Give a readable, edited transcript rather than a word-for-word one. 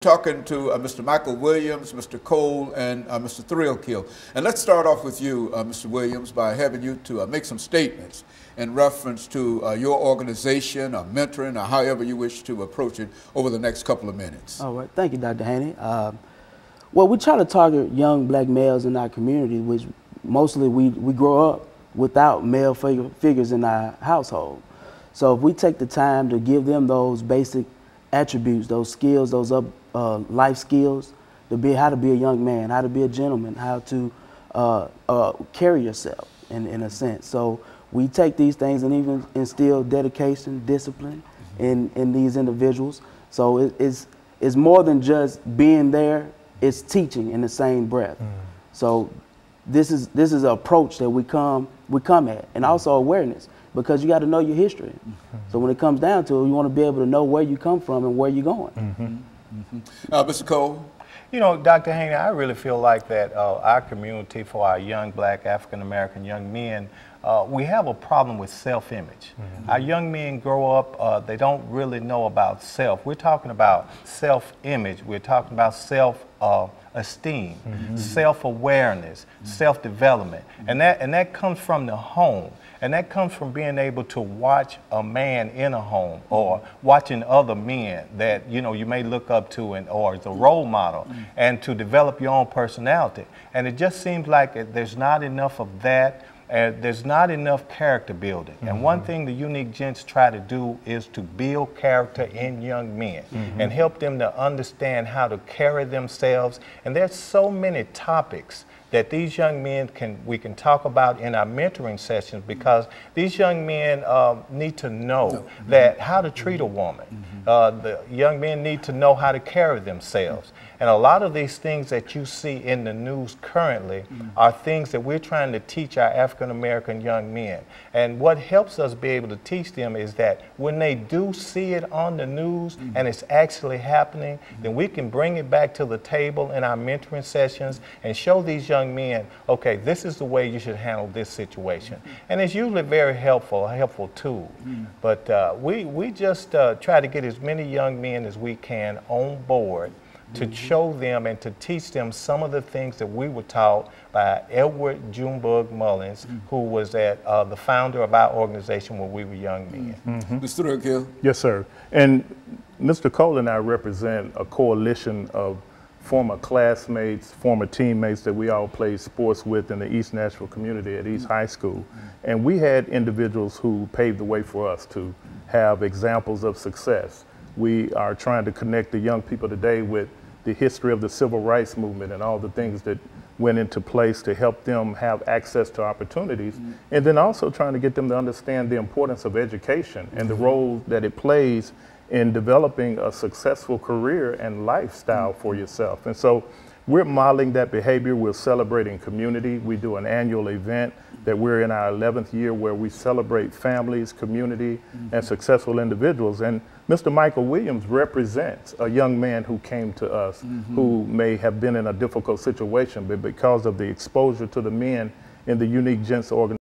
Talking to Mr. Michael Williams, Mr. Cole, and Mr. JThrealkill. And let's start off with you, Mr. Williams, by having you to make some statements in reference to your organization or mentoring or however you wish to approach it over the next couple of minutes. All right. Thank you, Dr. Haney. Well, we try to target young black males in our community, which mostly we grow up without male figures in our household. So if we take the time to give them those basic attributes, those skills, those life skills, how to be a young man, how to be a gentleman, how to carry yourself in a sense. So we take these things and even instill dedication, discipline in these individuals. So it's more than just being there, it's teaching in the same breath. So this is an approach that we come at, and also awareness, because you got to know your history. So when it comes down to it, you want to be able to know where you come from and where you're going. Mr. Cole? You know, Dr. Haney, I really feel like that our community, for our young black African-American young men, we have a problem with self-image. Our young men grow up, they don't really know about self. We're talking about self-image. We're talking about self-esteem, self-awareness, self-development. And that comes from the home. And that comes from being able to watch a man in a home, or watching other men that you may look up to, or as a role model, and to develop your own personality. And it just seems like there's not enough of that. There's not enough character building. And one thing the Unique Gents try to do is to build character in young men and help them to understand how to carry themselves. And there's so many topics that these young men we can talk about in our mentoring sessions, because these young men need to know that how to treat a woman. The young men need to know how to carry themselves. And a lot of these things that you see in the news currently are things that we're trying to teach our African-American young men. And what helps us be able to teach them is that when they do see it on the news and it's actually happening, then we can bring it back to the table in our mentoring sessions and show these young men, okay, this is the way you should handle this situation. And it's usually very helpful, a helpful tool. But we just try to get as many young men as we can on board to show them and to teach them some of the things that we were taught by Edward Junebug Mullins, who was the founder of our organization when we were young men. Mr. JThrealkill? Yes, sir. And Mr. Cole and I represent a coalition of former classmates, former teammates that we all played sports with in the East Nashville community at East High School. And we had individuals who paved the way for us to have examples of success. We are trying to connect the young people today with the history of the civil rights movement and all the things that went into place to help them have access to opportunities, and then also trying to get them to understand the importance of education and the role that it plays in developing a successful career and lifestyle for yourself. And so we're modeling that behavior. We're celebrating community. We do an annual event that we're in our 11th year, where we celebrate families, community, and successful individuals. And Mr. Michael Williams represents a young man who came to us who may have been in a difficult situation, but because of the exposure to the men in the Unique Gents organization,